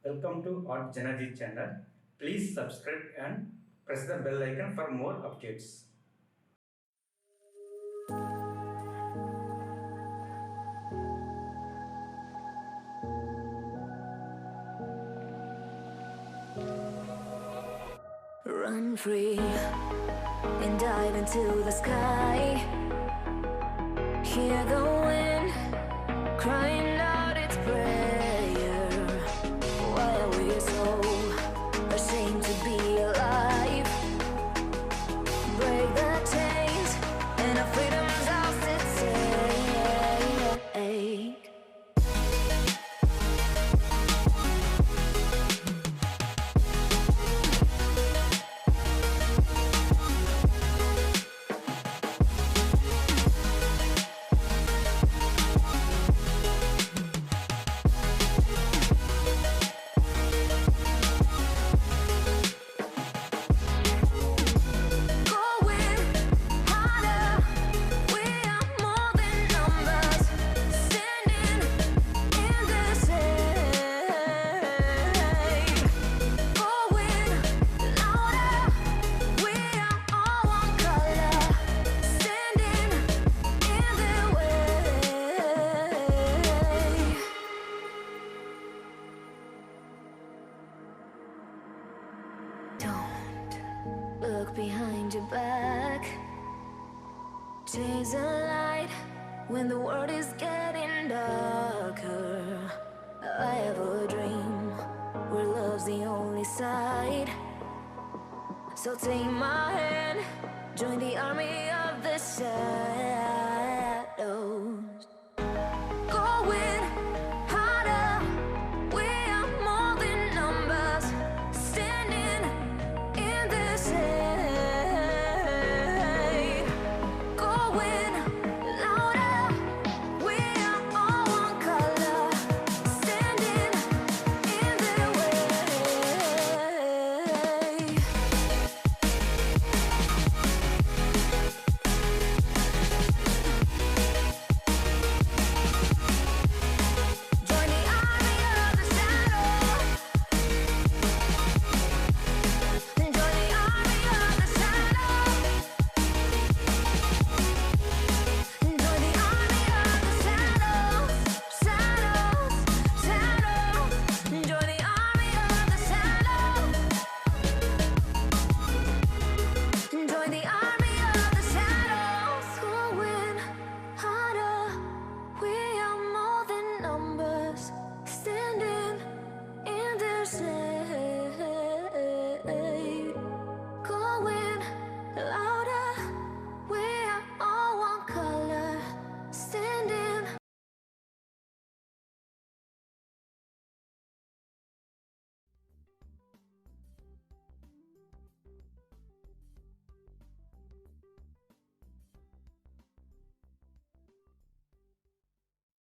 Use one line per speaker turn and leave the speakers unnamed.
Welcome to JanaG channel. Please subscribe and press the bell icon for more updates.
Run free and dive into the sky. Hear the wind crying out its prayer. Why are we so ashamed to be alive? Break the chains and our freedom's ours to take. Look behind your back. Chase a light when the world is getting darker. I have a dream where love's the only side. So take my hand, join the army of the shadows.